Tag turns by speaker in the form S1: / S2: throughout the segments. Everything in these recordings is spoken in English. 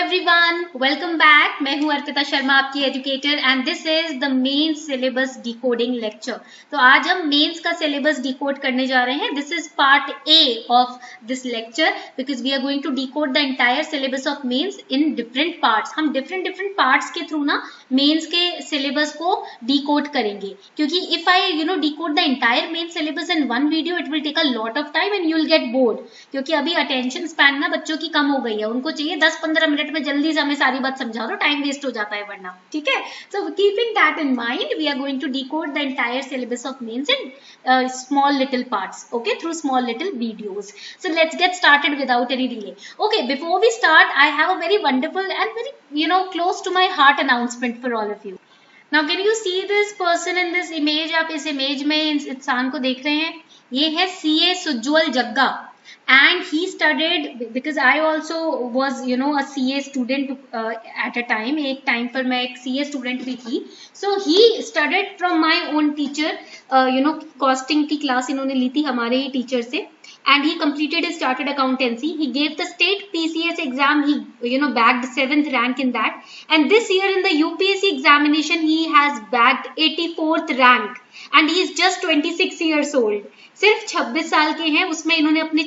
S1: Everyone, welcome back. मैं हूं अर्पिता शर्मा, आपकी educator, and this is the mains syllabus decoding lecture. तो आज हम मेंस का सिलेबस डिकोड करने जा रहे हैं। This is part A of this lecture because we are going to decode the entire syllabus of mains in different parts. हम different parts के थ्रू ना मेंस के सिलेबस को डिकोड करेंगे, क्योंकि if I decode the entire mains syllabus in one video it will take a lot of time and you will get bored, क्योंकि अभी attention span ना बच्चों की कम हो गई है। उनको चाहिए 10-15 मिनट में जल्दी से हमें सारी बात समझा दो, टाइम वेस्ट हो जाता है वरना। ठीक है, so keeping that in mind we are going to decode the entire syllabus of mains in small little parts, okay, through small little videos. So let's get started without any delay. Okay, before we start, I have a very wonderful and very close to my heart announcement for all of you. Now can you see this person in this image? आप इस image में इस इंसान को देख रहे हैं, ये है CA Sujjwal Jagga, and he studied because I also was a CA student at a time. एक टाइम पर मैं एक CA स्टूडेंट भी थी. So he studied from my own teacher. Costing की क्लास इन्होंने ली थी हमारे ही टीचर से, and he completed his chartered accountancy. He gave the state PCS exam. He bagged 7th rank in that, and this year in the UPSC examination he has bagged 84th rank, and he is just 26 years old. सिर्फ 26 साल के हैं, उसमें इन्होंने अपने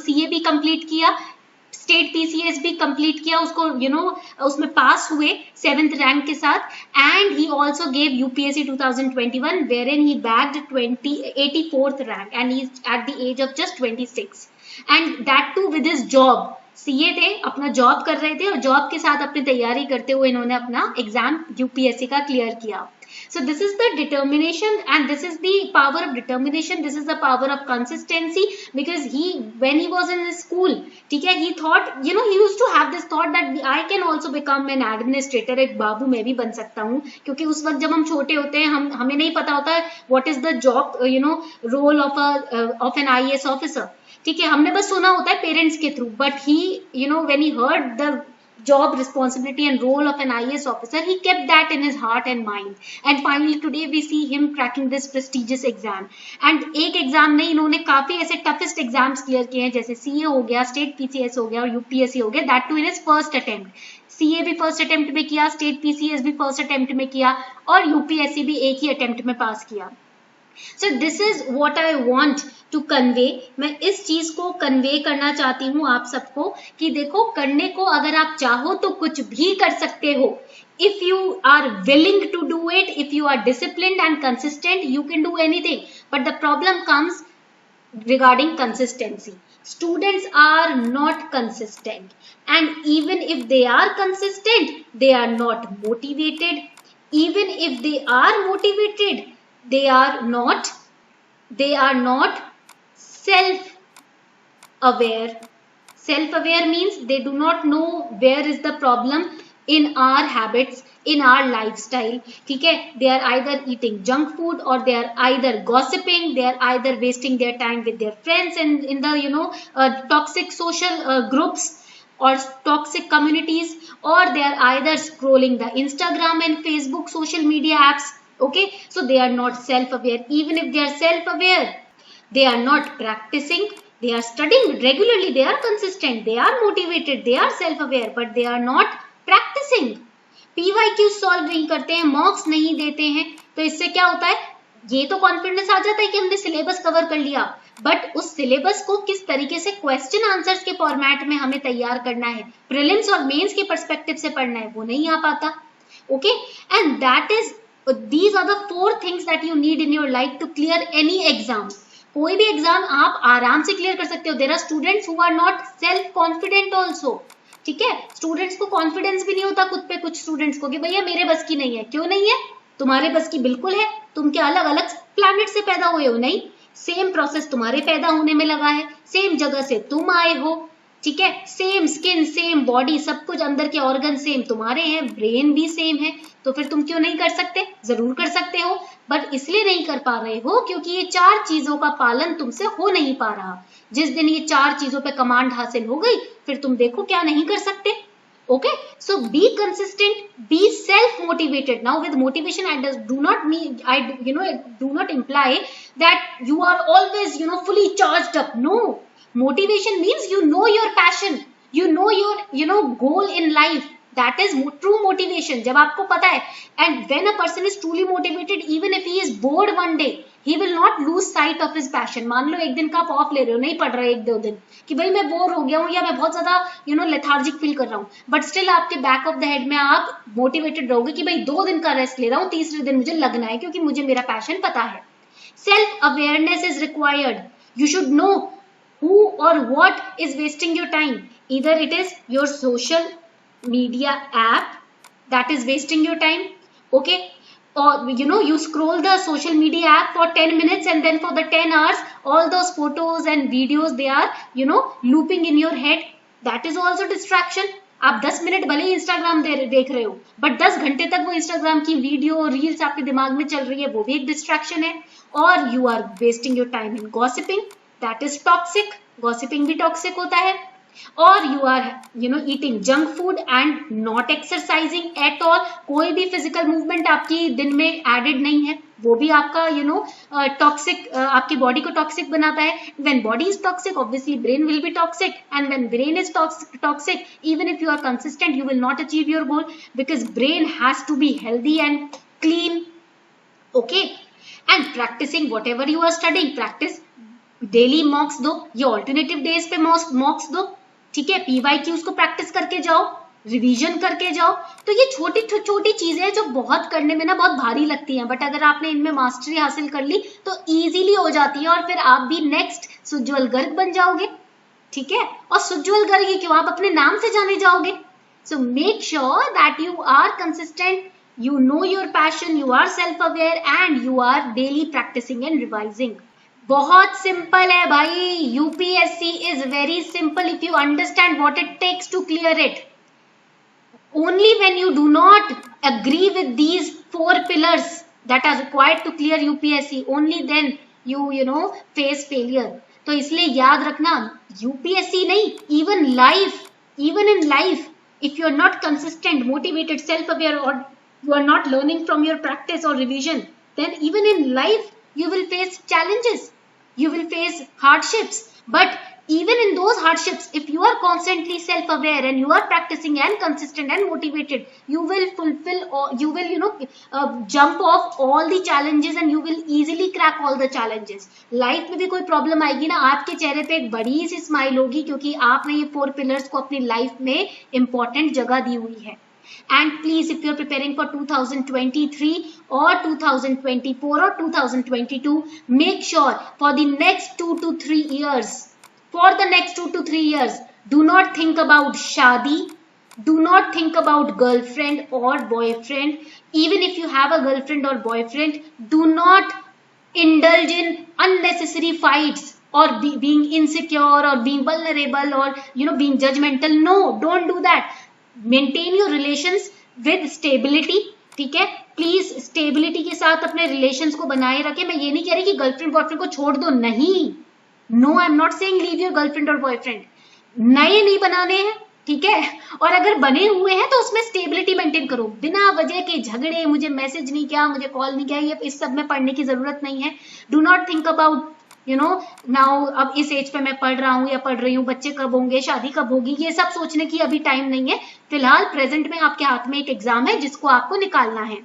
S1: CA भी complete किया, state PCS भी कंप्लीट किया, उसको उसमें पास हुए 7th रैंक के साथ, and he also gave UPSC 2021 wherein he bagged 84th rank and he is at the age of just 26, and that too with his job. CA थे, अपना जॉब कर रहे थे और जॉब के साथ अपनी तैयारी करते हुए इन्होंने अपना एग्जाम UPSC का क्लियर किया. So this is the determination and this is the power of determination. This is the power of consistency, because when he was in school, ठीक है, he thought, he used to have this thought that I can also become an administrator. एक बाबू मैं भी बन सकता हूँ, क्योंकि उस वक्त जब हम छोटे होते हैं हमें नहीं पता होता है what is the job role of an IAS officer. ठीक है, हमने बस सुना होता है पेरेंट्स के through, but he when he heard the job responsibility and role of an IAS officer, he kept that in his heart and mind, and finally today we see him cracking this prestigious exam. And एक exam नहीं, इन्होंने काफी ऐसे toughest exams clear किए हैं, जैसे CA हो गया, स्टेट PCS हो गया और UPSC हो गया, that too in his first attempt. CA भी फर्स्ट अटेम्प्ट में किया, स्टेट PCS भी फर्स्ट अटेम्प्ट में किया और UPSC भी एक ही अटेम्प्ट में पास किया. So this is what I want to convey. मैं इस चीज को कन्वे करना चाहती हूँ आप सबको कि देखो, करने को अगर आप चाहो तो कुछ भी कर सकते हो. If you are willing to do it, if you are disciplined and consistent, you can do anything. But the problem comes regarding consistency. Students are not consistent, and even if they are consistent, they are not motivated. Even if they are motivated, they are not self-aware. Self-aware means they do not know where is the problem in our habits, in our lifestyle. ठीक है, they are either eating junk food, or they are either gossiping, they are either wasting their time with their friends and in the toxic social groups or toxic communities, or they are either scrolling the Instagram and Facebook social media apps. Okay, so they are not self-aware. Even if they are self-aware, they are not practicing. They are studying regularly, they are consistent, they are motivated, they are self-aware, but they are not practicing. PYQ solve नहीं करते हैं, मॉक्स नहीं देते हैं, तो इससे क्या होता है, ये तो कॉन्फिडेंस आ जाता है कि हमने सिलेबस कवर कर लिया, बट उस सिलेबस को किस तरीके से क्वेश्चन आंसर्स के फॉर्मेट में हमें तैयार करना है, प्रीलिम्स और मेंस के पर्सपेक्टिव से पढ़ना है, वो नहीं आ पाता. Okay, and that is these are the 4 things that you need in your life to clear any exam. कोई भी एग्जाम आप आराम से क्लियर कर सकते हो. There are students who are not self confident also. ठीक है, स्टूडेंट्स को कॉन्फिडेंस भी नहीं होता खुद पे, कुछ स्टूडेंट्स को कि भैया मेरे बस की नहीं है. क्यों नहीं है, तुम्हारे बस की बिल्कुल है. तुम क्या अलग अलग प्लैनेट से पैदा हुए हो? नहीं, सेम प्रोसेस तुम्हारे पैदा होने में लगा है, सेम जगह से तुम आए हो. ठीक है, सेम स्किन, सेम बॉडी, सब कुछ अंदर के ऑर्गन सेम तुम्हारे हैं, ब्रेन भी सेम है, तो फिर तुम क्यों नहीं कर सकते? जरूर कर सकते हो, बट इसलिए नहीं कर पा रहे हो क्योंकि ये 4 चीजों का पालन तुमसे हो नहीं पा रहा. जिस दिन ये 4 चीजों पे कमांड हासिल हो गई, फिर तुम देखो क्या नहीं कर सकते. Okay, so be consistent, be self-motivated. Now with motivation, I do not imply that you are always fully charged up. No, motivation means you know your passion. You know your goal in life. That is true motivation. जब आपको पता है, and when a person is truly motivated, even if he is bored one day, he will not lose sight of his passion. मान लो एक दिन का आप of ले रहे हो, नहीं पढ़ रहे एक दो दिन, कि भाई मैं बोर हो गया हूँ या मैं बहुत ज्यादा लेथार्जिक फील कर रहा हूँ, बट स्टिल आपके बैक ऑफ द हेड में आप मोटिवेटेड रहोगे कि भाई 2 दिन का रेस्ट ले रहा हूँ, तीसरे दिन मुझे लगना है क्योंकि मुझे मेरा पैशन पता है. Self awareness is required. You should know who or what is wasting your time. Either it is your social media app that is wasting your time, okay, or you scroll the social media app for 10 minutes and then for the 10 hours all those photos and videos they are looping in your head. That is also distraction. आप 10 minute भले ही Instagram देख रहे हो, but 10 घंटे तक वो Instagram की video reels आपके दिमाग में चल रही है, वो भी एक डिस्ट्रैक्शन है. और you are wasting your time in gossiping. That is toxic. Gossiping भी टॉक्सिक होता है. और you are eating junk food and not exercising at all. कोई भी फिजिकल मूवमेंट आपकी दिन में एडेड नहीं है, वो भी आपका टॉक्सिक, आपकी बॉडी को टॉक्सिक बनाता है. When body is toxic, obviously brain will be toxic, and when brain is toxic, even if you are consistent you will not achieve your goal, because brain has to be healthy and clean. Okay, and practising whatever you are studying, practice daily mocks दो, ये alternative days पे मॉक्स दो, ठीक है. PYQs को practice करके जाओ, revision करके जाओ. तो ये छोटी छोटी चीजें हैं जो बहुत करने में ना बहुत भारी लगती हैं, बट अगर आपने इनमें मास्टरी हासिल कर ली तो इजीली हो जाती है, और फिर आप भी नेक्स्ट सुज्ज्वल गर्ग बन जाओगे, ठीक है. और सुज्ज्वल गर्ग ही क्यों, आप अपने नाम से जाने जाओगे. So make sure that you are consistent, you know your passion, you are self aware and you are daily practicing and revising. बहुत सिंपल है भाई. UPSC is very simple if you understand what it takes to clear it. Only when you do not agree with these 4 pillars that are required to clear UPSC, only then you face failure. तो इसलिए याद रखना, UPSC नहीं, even in life, if you are not consistent, motivated, self aware, or you are not learning from your practice or revision, then even in life you will face challenges, you will face hardships. But even in those hardships, if you are constantly self aware and you are practicing and consistent and motivated, you will fulfill, or you will jump off all the challenges and you will easily crack all the challenges. Life में भी कोई problem आएगी ना, आपके चेहरे पे एक बड़ी सी स्माइल होगी, क्योंकि आपने ये 4 पिलर्स को अपनी लाइफ में इंपॉर्टेंट जगह दी हुई है. And please, if you're preparing for 2023 or 2024 or 2022, make sure for the next 2 to 3 years, do not think about shadi, do not think about girlfriend or boyfriend. Even if you have a girlfriend or boyfriend, do not indulge in unnecessary fights or being insecure or being vulnerable or being judgmental. No, don't do that. Maintain your relations with stability, ठीक है. Please stability के साथ अपने relations को बनाए रखें. मैं ये नहीं कह रही कि गर्लफ्रेंड बॉयफ्रेंड को छोड़ दो, नहीं. No, I am not saying leave your girlfriend और बॉयफ्रेंड. नए नहीं बनाने हैं, ठीक है. और अगर बने हुए हैं तो उसमें स्टेबिलिटी मेंटेन करो. बिना वजह के झगड़े, मुझे मैसेज नहीं किया, मुझे कॉल नहीं किया, ये इस सब में पढ़ने की जरूरत नहीं है. Do not think about now अब इस एज पे मैं पढ़ रहा हूँ या पढ़ रही हूँ, बच्चे कब होंगे, शादी कब होगी, ये सब सोचने की अभी टाइम नहीं है. फिलहाल प्रेजेंट में आपके हाथ में एक एग्जाम है जिसको आपको निकालना है,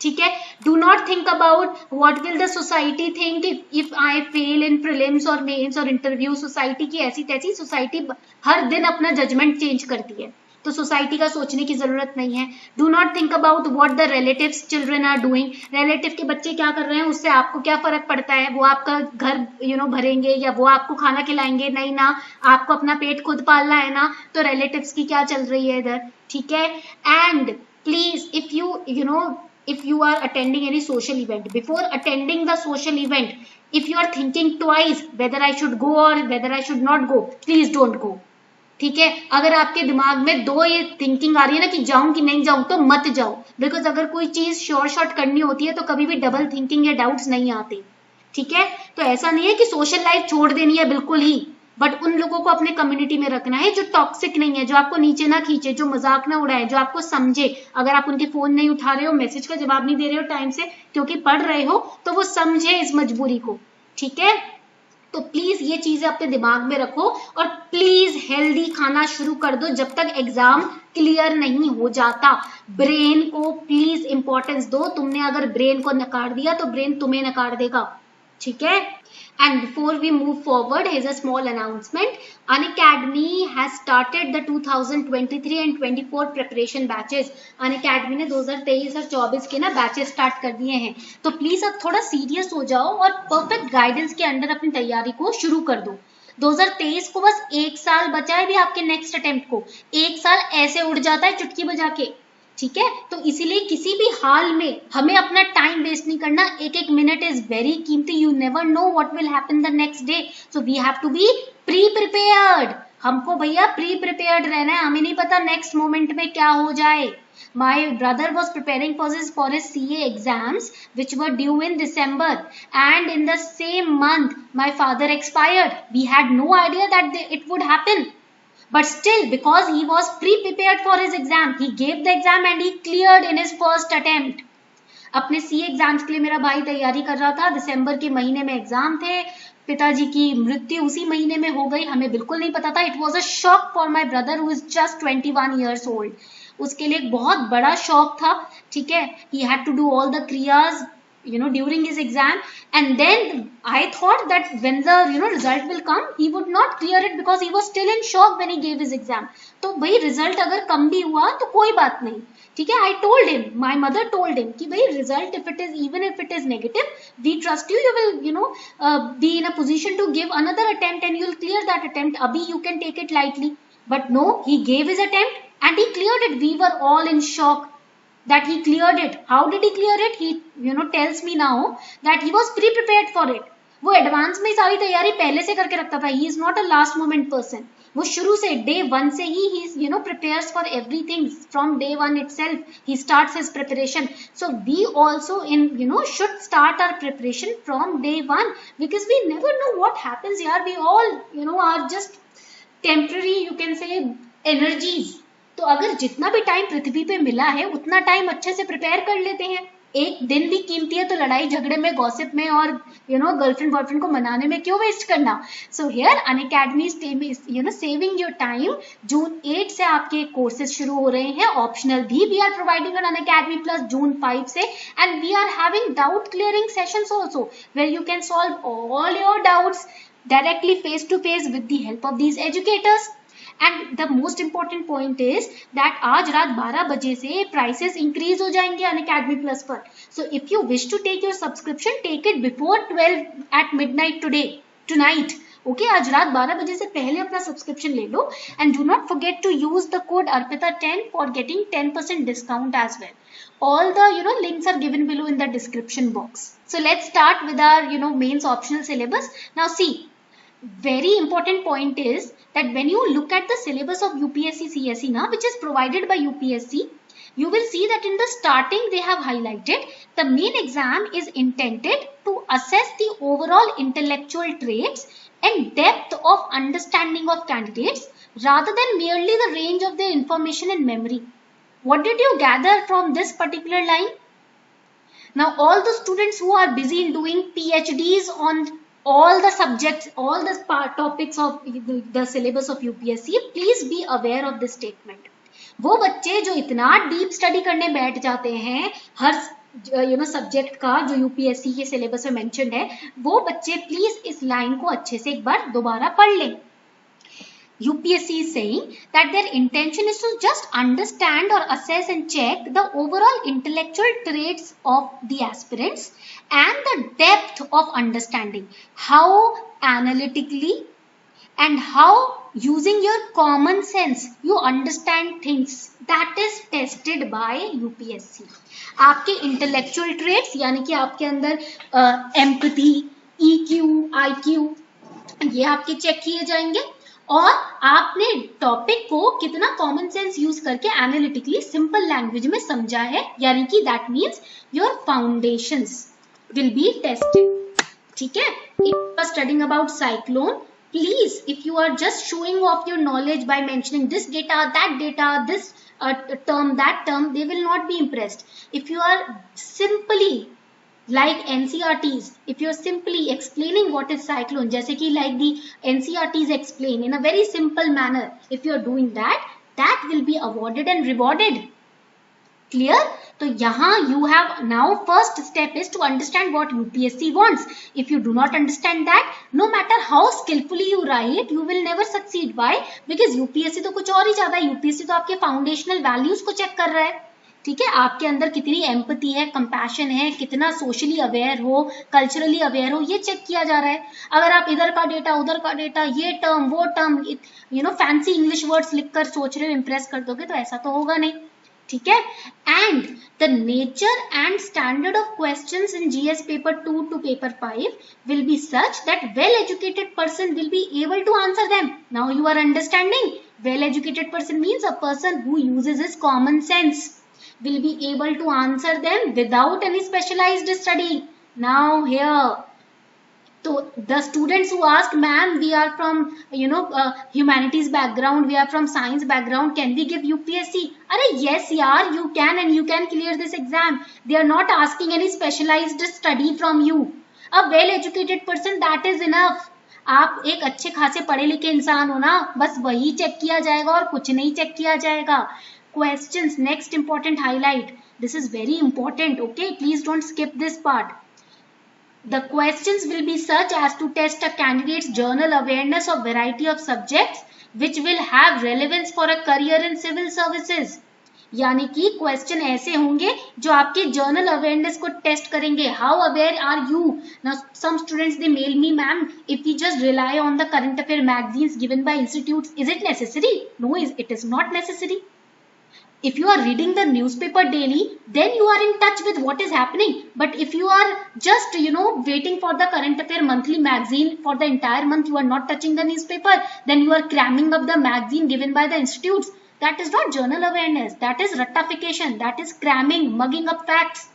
S1: ठीक है. Do not think about what will the society think if I fail in prelims और मेंस और इंटरव्यू. सोसाइटी की ऐसी तैसी, सोसाइटी हर दिन अपना जजमेंट चेंज करती है, तो सोसाइटी का सोचने की जरूरत नहीं है. Do not think about what the relatives children are doing. Relative के बच्चे क्या कर रहे हैं, उससे आपको क्या फर्क पड़ता है. वो आपका घर भरेंगे या वो आपको खाना खिलाएंगे, नहीं ना. आपको अपना पेट खुद पालना है ना, तो रिलेटिव्स की क्या चल रही है इधर, ठीक है. And please if you are attending any social event, before attending the social event, if you are thinking twice whether I should go or whether I should not go, please don't go, ठीक है. अगर आपके दिमाग में 2 ये thinking आ रही है ना कि जाऊं कि नहीं जाऊं, तो मत जाओ. बिकॉज अगर कोई चीज शॉर्ट करनी होती है तो कभी भी डबल थिंकिंग या डाउट्स नहीं आते, ठीक है. तो ऐसा नहीं है कि सोशल लाइफ छोड़ देनी है बिल्कुल ही, बट उन लोगों को अपने कम्युनिटी में रखना है जो टॉक्सिक नहीं है, जो आपको नीचे ना खींचे, जो मजाक ना उड़ाए, जो आपको समझे. अगर आप उनके फोन नहीं उठा रहे हो, मैसेज का जवाब नहीं दे रहे हो टाइम से क्योंकि पढ़ रहे हो, तो वो समझे इस मजबूरी को, ठीक है. तो प्लीज ये चीजें अपने दिमाग में रखो और प्लीज हेल्दी खाना शुरू कर दो जब तक एग्जाम क्लियर नहीं हो जाता। ब्रेन को प्लीज इंपॉर्टेंस दो। तुमने अगर ब्रेन को नकार दिया तो ब्रेन तुम्हें नकार देगा, ठीक है। And before we move forward, here's a small announcement. Unacademy has started the 2023 and 24 preparation batches. Unacademy ने 2023 और 24 के ना बैचेस स्टार्ट कर दिए हैं, तो प्लीज अब थोड़ा सीरियस हो जाओ और परफेक्ट गाइडेंस के अंडर अपनी तैयारी को शुरू कर दो। 2023 को बस 1 साल बचा है भी आपके नेक्स्ट अटेम्प्ट को। 1 साल ऐसे उड़ जाता है चुटकी बजा के, ठीक है। तो इसीलिए किसी भी हाल में हमें अपना टाइम वेस्ट नहीं करना। एक एक मिनट इज वेरी कीमती। You never know what will happen the next day, so we have to be pre prepared. हमको भैया प्री प्रिपेयर्ड रहना है, हमें नहीं पता नेक्स्ट मोमेंट में क्या हो जाए। My brother was preparing for his CA exams which were due in December, and in the same month my father expired. We had no idea that it would happen. But still, because he was pre-prepared for his exam, he gave the exam and he cleared in his first attempt. अपने CA exams के लिए मेरा भाई तैयारी कर रहा था। दिसंबर के महीने में एग्जाम थे। पिताजी की मृत्यु उसी महीने में हो गई, हमें बिल्कुल नहीं पता था। It was a shock for my brother who is just 21 years old. उसके लिए एक बहुत बड़ा शॉक था, ठीक है। He had to do all the क्रियाज during his exam, and then I thought that when the result will come, he would not clear it because he was still in shock when he gave his exam. तो भाई result अगर कम भी हुआ तो कोई बात नहीं, ठीक है। I told him, my mother told him कि भाई result even if it is negative, we trust you, you will be in a position to give another attempt and you'll clear that attempt. Abhi you can take it lightly, but no, he gave his attempt and he cleared it. We were all in shock that he cleared it. How did he clear it? He tells me now that he was pre-prepared for it. वो advance में सारी तैयारी पहले से करके रखता था. He is not a last moment person. वो शुरू से day one से ही prepares for everything from day one itself. He starts his preparation. So we also should start our preparation from day one, because we never know what happens here. We all are just temporary, you can say, energies. तो अगर जितना भी time पृथ्वी पे मिला है उतना time अच्छे से प्रिपेयर कर लेते हैं। एक दिन भी कीमती है, तो लड़ाई झगड़े में, गॉसिप में और गर्लफ्रेंड बॉयफ्रेंड को मनाने में क्यों वेस्ट करना। So here Unacademy saving your time. June 8 से आपके कोर्सेज शुरू हो रहे हैं, ऑप्शनल भी we are providing on Unacademy Plus June 5 से, and we are having doubt clearing sessions also where you can solve all your doubts directly face to face with the help of these educators. And the most important point is that आज रात 12 बजे से prices increase हो जाएंगे Unacademy Plus पर. So if you wish to take your subscription, take it before 12 at midnight tonight. Okay, आज रात 12 बजे से पहले अपना सब्सक्रिप्शन ले लो, and do not forget to use the code ARPITA10 for getting 10% discount as well. All the links are given below in the description box. So let's start with our mains optional syllabus. Now see, very important point is that when you look at the syllabus of UPSC CSE now, which is provided by UPSC, you will see that in the starting they have highlighted the main exam is intended to assess the overall intellectual traits and depth of understanding of candidates rather than merely the range of their information and memory. What did you gather from this particular line? Now all the students who are busy in doing PhDs on all the subjects, all the topics of the syllabus of UPSC, please be aware of this statement. वो बच्चे जो इतना deep study करने बैठ जाते हैं हर subject का जो यूपीएससी के सिलेबस में मेंशन्ड है, वो बच्चे प्लीज इस लाइन को अच्छे से एक बार दोबारा पढ़ लें. UPSC is saying that their intention is to just understand or assess and check the overall intellectual traits of the aspirants and the depth of understanding, how analytically and how using your common sense you understand things. That is tested by UPSC. आपके intellectual traits यानी कि आपके अंदर empathy, EQ, IQ ये आपके check किए जाएंगे, और आपने टॉपिक को कितना कॉमन सेंस यूज करके एनालिटिकली सिंपल लैंग्वेज में समझा है, यानी कि that means your foundations will be tested. ठीक है. If you are studying about cyclone, please if you are just showing off your knowledge by mentioning this data, this term, that term, they will not be impressed. If you are simply like NCERTs, if you're simply explaining what is cyclone, जैसे कि like the NCERTs explain in a very simple manner, if you're doing that, that will be awarded and rewarded. Clear? तो यहाँ you have now first step is to understand what UPSC wants. If you do not understand that, no matter how skillfully you write, you will never succeed. Why? Because UPSC तो कुछ और ही चाहता है. UPSC तो आपके foundational values को check कर रहा है. ठीक है, आपके अंदर कितनी एम्पैथी है, कंपैशन है, कितना सोशली अवेयर हो, कल्चरली अवेयर हो, ये चेक किया जा रहा है. अगर आप इधर का डेटा उधर का डेटा, ये टर्म वो टर्म, फैंसी इंग्लिश वर्ड्स लिखकर सोच रहे हो इम्प्रेस कर दोगे, तो ऐसा तो होगा नहीं. ठीक है. And the nature and standard of questions in GS paper 2 to paper 5 will be such that well educated person will be able to answer them. Now you are understanding. Well educated person means a person who uses his common sense will be able to answer them without any specialized study. Now here, so the students who ask, ma'am, we are from humanities background, we are from science background, can we give UPSC? Arey yes yaar, you can, and you can clear this exam. They are not asking any specialized study from you. A well educated person, that is enough. आप एक अच्छे खासे पढ़े लिखे इंसान हो ना, बस वही चेक किया जाएगा और कुछ नहीं चेक किया जाएगा. Questions, next important highlight. This is very important, okay? Please don't skip this part. The questions will be such as to test a candidate's journal awareness of variety of subjects which will have relevance for a career in civil services. यानी कि question ऐसे होंगे जो आपके general awareness को test करेंगे. How aware are you? Now some students they mail me, ma'am, if we just rely on the current affair magazines given by institutes, is it necessary? No, it is not necessary. If you are reading the newspaper daily, then you are in touch with what is happening. But if you are just, waiting for the current affair monthly magazine for the entire month, you are not touching the newspaper, then you are cramming up the magazine given by the institutes. That is not journal awareness. That is ratification. That is cramming, mugging up facts.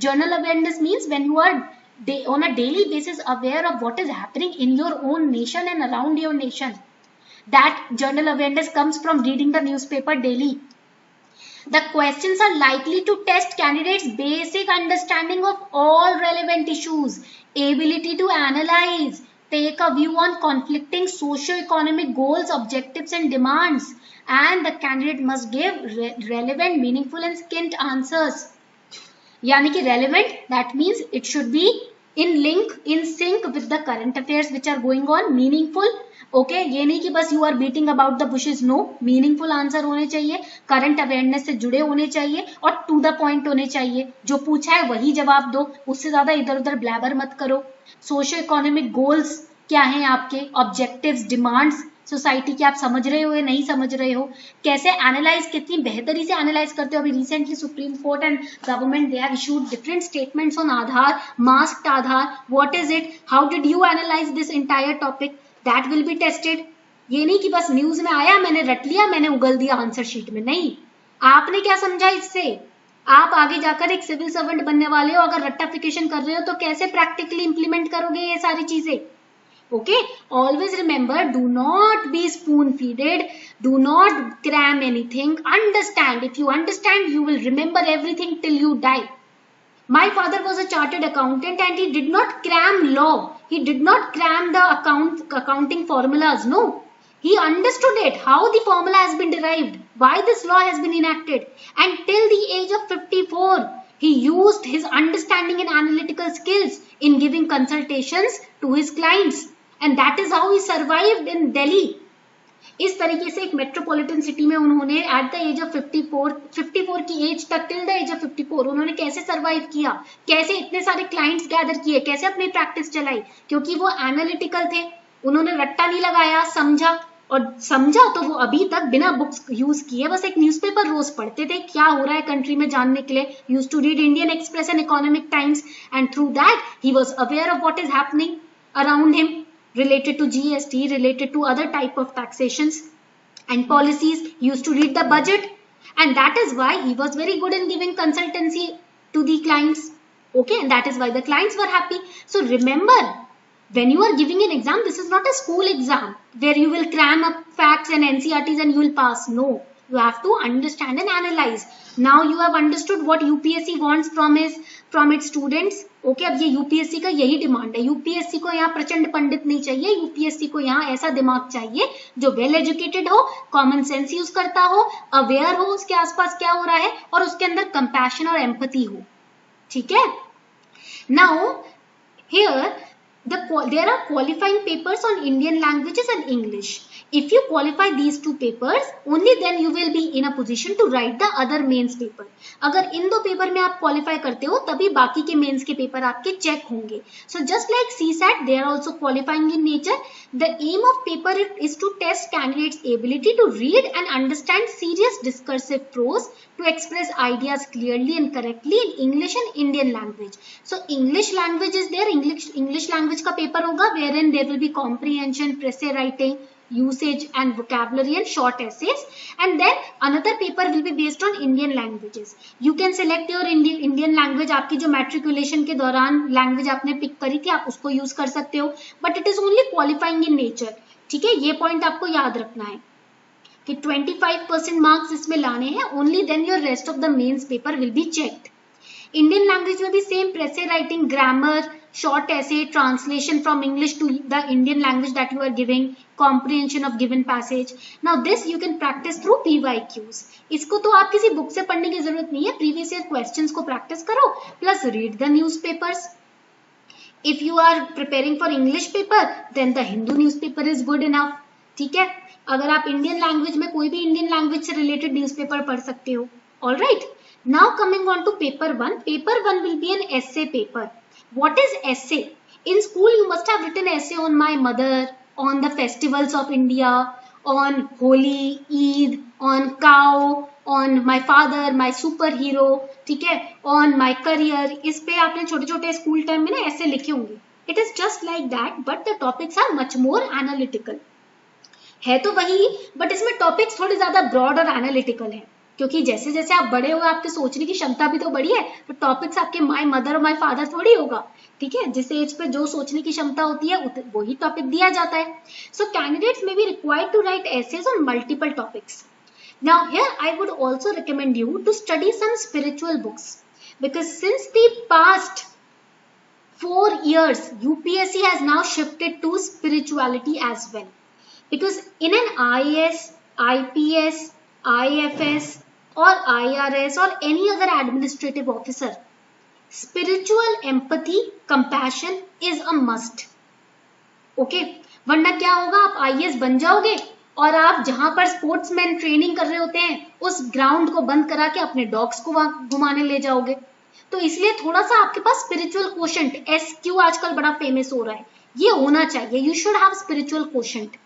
S1: Journal awareness means when you are on a daily basis aware of what is happening in your own nation and around your nation. That journal awareness comes from reading the newspaper daily. The questions are likely to test candidates' basic understanding of all relevant issues, ability to analyze, take a view on conflicting socio-economic goals, objectives and demands, and the candidate must give relevant, meaningful and scant answers. यानी कि relevant, that means it should be in sync with the current affairs which are going on. Meaningful, okay ये नहीं कि बस you are beating about the bushes. No, meaningful answer होने चाहिए, current awareness से जुड़े होने चाहिए और टू द पॉइंट होने चाहिए. जो पूछा है वही जवाब दो, उससे ज्यादा इधर उधर ब्लैबर मत करो. सोशियो इकोनॉमिक गोल्स क्या हैं आपके, ऑब्जेक्टिव्स, डिमांड्स सोसाइटी की आप समझ रहे हो या नहीं समझ रहे हो, कैसे एनालाइज, कितनी बेहतरी से एनालाइज करते हो. अभी recently supreme court and government they have issued different statements on Aadhaar, masked Aadhaar. What is it, how did you analyse this entire topic, that will be tested. ये नहीं कि बस न्यूज में आया, मैंने रट लिया, मैंने उगल दिया आंसर शीट में. नहीं, आपने क्या समझा इससे. आप आगे जाकर एक सिविल सर्वेंट बनने वाले हो, अगर रट्टाफिकेशन कर रहे हो तो कैसे प्रैक्टिकली इंप्लीमेंट करोगे ये सारी चीजें. Okay, always remember, do not be spoon feeded, do not cram anything, understand. If you understand you will remember everything till you die. My father was a chartered accountant and he did not cram law. He did not cram the accounting formulas. No, he understood it, how the formula has been derived, why this law has been enacted. And till the age of 54, he used his understanding and analytical skills in giving consultations to his clients. And that is how he survived in Delhi. इस तरीके से एक metropolitan city में उन्होंने at the age of 54 की as तक, till the age of 54 उन्होंने कैसे सरवाइव किया, कैसे इतने सारे क्लाइंट्स गैदर किए, कैसे अपनी प्रैक्टिस चलाई, क्योंकि वो एनालिटिकल थे. उन्होंने रट्टा नहीं लगाया, समझा, और समझा तो वो अभी तक बिना बुक्स यूज किए बस एक न्यूज़पेपर रोज पढ़ते थे, क्या हो रहा है कंट्री में जानने के लिए. Use to read Indian Express and Economic Times, and through that he was aware of what is happening around him, related to GST, related to other type of taxations and policies. He used to read the budget, and that is why he was very good in giving consultancy to the clients. Okay, and that is why the clients were happy. So remember, when you are giving an exam, this is not a school exam where you will cram up facts and NCERTs and you will pass. No, You have to understand and analyze. Now you have understood what UPSC wants from its students. Okay, अब ये UPSC का यही demand है. UPSC को यहाँ प्रचंड पंडित नहीं चाहिए. यूपीएससी को यहाँ ऐसा दिमाग चाहिए जो वेल एजुकेटेड हो, कॉमन सेंस यूज करता हो, अवेयर हो उसके आसपास क्या हो रहा है, और उसके अंदर कंपैशन और एम्पैथी हो. ठीक है. Now here there are qualifying papers on Indian languages and English. If you qualify these two papers, only then you will be in a position to write the other mains paper. अगर इन दो paper में आप qualify करते हो तभी बाकी के mains के पेपर आपके चेक होंगे. So just like CSAT, they are also qualifying in nature. The aim of paper is to test candidates' ability to read and understand serious discursive prose, to express ideas clearly and correctly in English and Indian language. So English language is there. English language का paper होगा wherein there will be comprehension, essay writing, usage and vocabulary and short essays, and then another paper will be based on Indian languages. You can select your Indian language. आपकी जो matriculation के दौरान language आपने pick करी थी आप उसको use कर सकते हो, but it is only qualifying in nature. ठीक है, ये point आपको याद रखना है कि 25% marks इसमें लाने हैं. Only then your rest of the mains paper will be checked. Indian language में भी same essay writing, grammar, short essay, translation from English to the Indian language that you are giving, comprehension of given passage. Now this you can practice through PYQs. इसको तो आप किसी book से पढ़ने की जरूरत नहीं है. previous year questions को practice करो plus read the newspapers. If you are preparing for English paper, then the Hindu newspaper is good enough. ठीक है, अगर आप Indian language में कोई भी Indian language से related newspaper पढ़ सकते हो. All right. Now coming on to paper 1. Paper 1 will be an essay paper. What is essay? In school you must have written essay on my mother, on the festivals of India, on Holi, Eid, on cow, on my father, my superhero, ठीक है, on my career. इस पे आपने छोटे छोटे school time में ना ऐसे लिखे होंगे. It is just like that, but the topics are much more analytical. है तो वही, but इसमें topics थोड़े ज़्यादा broad और analytical है. क्योंकि जैसे जैसे आप बड़े हो आपके सोचने की क्षमता भी तो बड़ी है, तो टॉपिक्स आपके माय मदर और माय फादर थोड़ी होगा. ठीक है, जिस एज पे जो सोचने की क्षमता होती है वही टॉपिक दिया जाता है. So candidates may be required to write essays on multiple topics. Now here I would also recommend you to study some spiritual books, because since the past 4 years UPSC has now shifted to spirituality as well, because in an IAS, IPS, IFS or IRS or any other administrative officer, spiritual empathy, compassion is a must. Okay, वरना क्या होगा, आप IAS बन जाओगे और आप जहां पर स्पोर्ट्समैन ट्रेनिंग कर रहे होते हैं उस ग्राउंड को बंद करा के अपने डॉग्स को वहां घुमाने ले जाओगे. तो इसलिए थोड़ा सा आपके पास स्पिरिचुअल कोशेंट, SQ आजकल बड़ा फेमस हो रहा है, ये होना चाहिए. You should have spiritual quotient.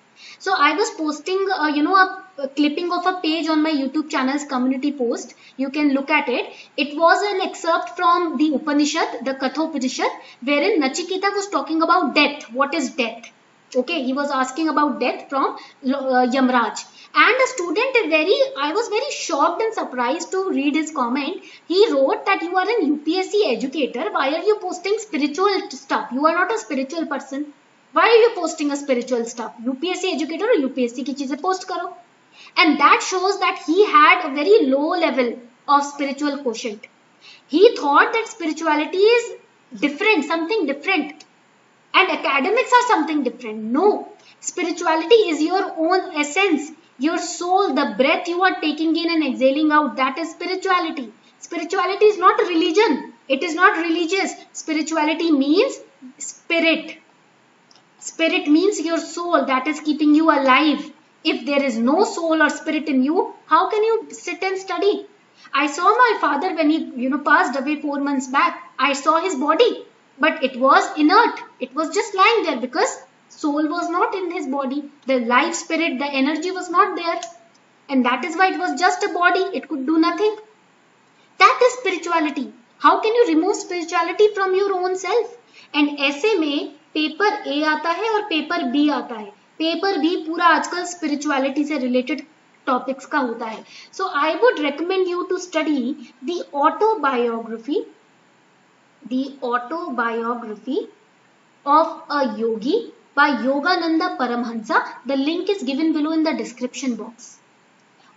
S1: So I was posting, a clipping of a page on my YouTube channel's community post. You can look at it. It was an excerpt from the Upanishad, the Kathopanishad, wherein Nachiketa was talking about death. What is death? Okay, he was asking about death from Yamraj. And a student, I was very shocked and surprised to read his comment. He wrote that you are an UPSC educator. Why are you posting spiritual stuff? You are not a spiritual person. Why are you posting a spiritual stuff? UPSC educator or UPSC की चीजें post करो. And that shows that he had a very low level of spiritual quotient. He thought that spirituality is different, something different, and academics are something different. No, spirituality is your own essence, your soul, the breath you are taking in and exhaling out. That is spirituality. Spirituality is not a religion. It is not religious. Spirituality means spirit. Spirit means your soul that is keeping you alive. If there is no soul or spirit in you, how can you sit and study? I saw my father when he passed away 4 months back. I saw his body, but it was inert. It was just lying there because soul was not in his body. The life spirit, the energy was not there. And that is why it was just a body. It could do nothing. That is spirituality. How can you remove spirituality from your own self? And ऐसे में paper A आता है और paper B आता है. Paper B पूरा आजकल spirituality से रिलेटेड टॉपिक्स का होता है. So I would recommend you to study the autobiography of a yogi by Yogananda Paramhansa. The link is given below in the description box.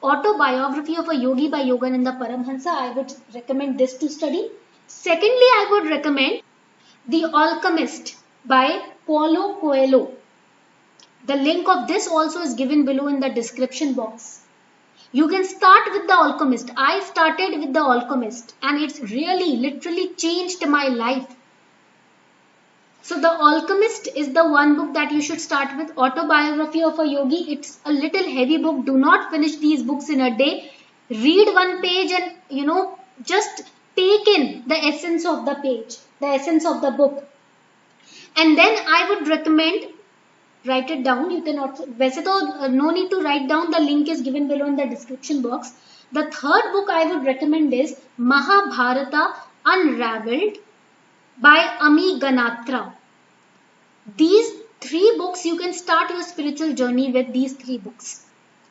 S1: Autobiography of a Yogi by Yogananda Paramhansa, I would recommend this to study. Secondly, I would recommend The Alchemist by Paulo Coelho. The link of this also is given below in the description box. You can start with The Alchemist. I started with The Alchemist and it's really literally changed my life. So The Alchemist is the one book that you should start with. Autobiography of a Yogi, it's a little heavy book. Do not finish these books in a day. Read one page and just take in the essence of the page, the essence of the book. And then I would recommend, write it down. You can also, वैसे तो no need to write down, the link is given below in the description box. The third book I would recommend is Mahabharata Unraveled by Ami Ganatra. These 3 books, you can start your spiritual journey with these 3 books.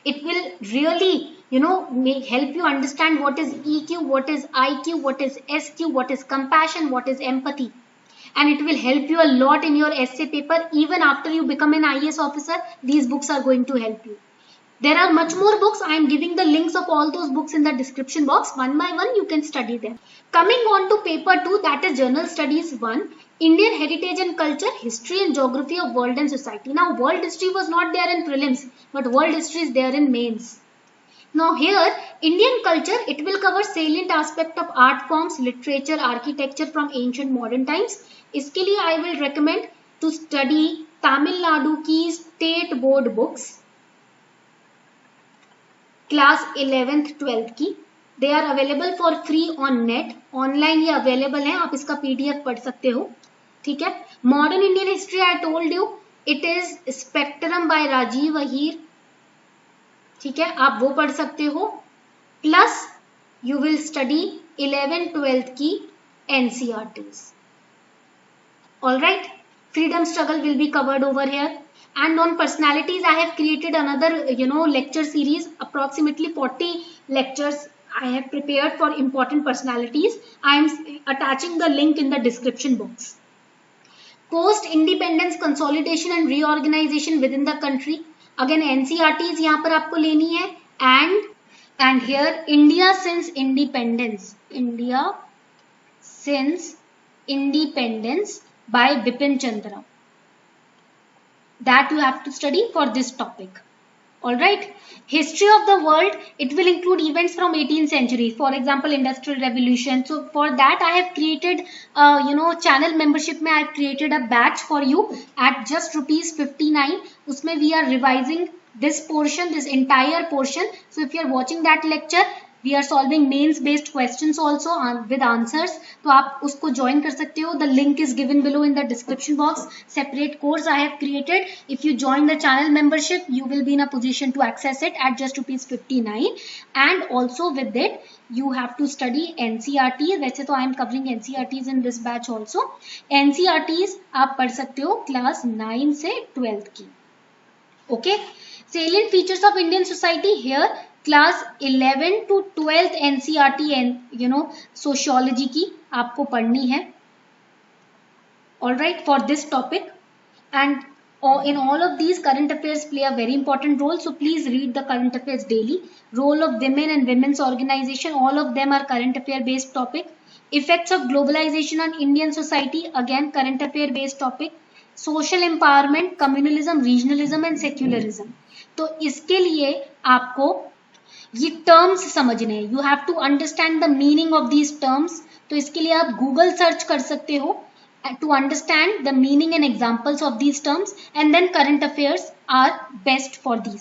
S1: It will really, help you understand what is EQ, what is IQ, what is SQ, what is compassion, what is empathy. And it will help you a lot in your essay paper. Even after you become an IAS officer, these books are going to help you. There are much more books. I am giving the links of all those books in the description box. One by one, you can study them. Coming on to paper 2, that is General Studies 1, Indian Heritage and Culture, History and Geography of World and Society. Now, world history was not there in prelims, but world history is there in mains. Now here, Indian culture, it will cover salient aspect of art forms, literature, architecture from ancient modern times. इसके लिए I will recommend to study Tamil Nadu की state board books. Class 11th 12th की. They are available for free on net. Online ये available है, आप इसका PDF पढ़ सकते हो. ठीक है. Modern Indian History I told you, it is Spectrum by Rajiv Ahir. ठीक है, आप वो पढ़ सकते हो. Plus you will study 11th 12th की NCERTs. All right. Freedom struggle will be covered over here. And on personalities, I have created another, lecture series. Approximately 40 lectures I have prepared for important personalities. I am attaching the link in the description box. Post-independence consolidation and reorganization within the country. Again, NCERTs यहाँ पर आपको लेनी है. And here, India since independence. India since independence by Bipin Chandra. That you have to study for this topic. Alright. History of the world, it will include events from 18th century. For example, Industrial Revolution. So for that I have created, channel membership में I have created a batch for you at just ₹59. उसमें we are revising this portion, this entire portion. So if you are watching that lecture, we are solving mains based questions also with answers. तो आप उसको join कर सकते हो. The link is given below in the description box. Separate course I have created. If you join the channel membership, you will be in a position to access it at just ₹59. And also with it, you have to study NCERT. वैसे तो I am covering NCERTs in this batch also. NCERTs आप पढ़ सकते हो class 9 से 12th की. Okay. Salient features of Indian society here. Class 11 to 12th NCERT and sociology की आपको पढ़नी है. Alright, for this topic. And in all of these, current affairs play a very important role. So please read the current affairs daily. Role of women and women's organization, all of them are current affair based topic. Effects of globalization on Indian society, again current affair based topic. Social empowerment, communalism, regionalism and secularism. तो इसके लिए आपको ये terms समझने हैं. You have to understand the meaning of these terms. तो इसके लिए आप गूगल सर्च कर सकते हो to understand the meaning and examples of these terms. And then current affairs are best for these.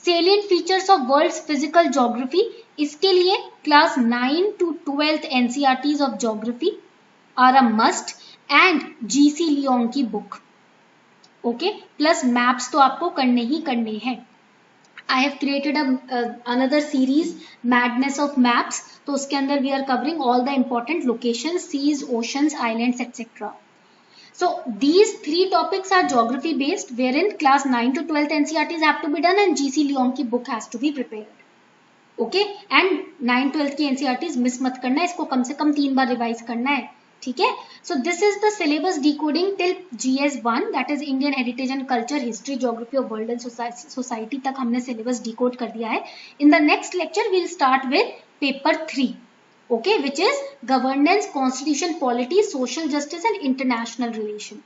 S1: Salient features of world's physical geography, इसके लिए class 9 to 12th NCERTs of geography are a must. And GC Leong की book. Okay. Plus maps तो आपको करने ही करने हैं. I have created another series, Madness of Maps. तो उसके अंदर we are covering all the important locations, seas, oceans, islands, etc. So these 3 topics are geography based, wherein class 9 to 12th NCERTs have to be done and GC Leong की book has to be prepared. Okay. And 9 12th की NCERTs miss मत करना है, इसको कम से कम 3 बार revise करना है. ठीक है। So this is the syllabus decoding till GS1, that is Indian heritage and culture, history, geography of world and society तक हमने सिलेबस डिकोड कर दिया है। In the next lecture we'll start with paper 3, okay, which is governance, constitution, polity, social justice and international relation.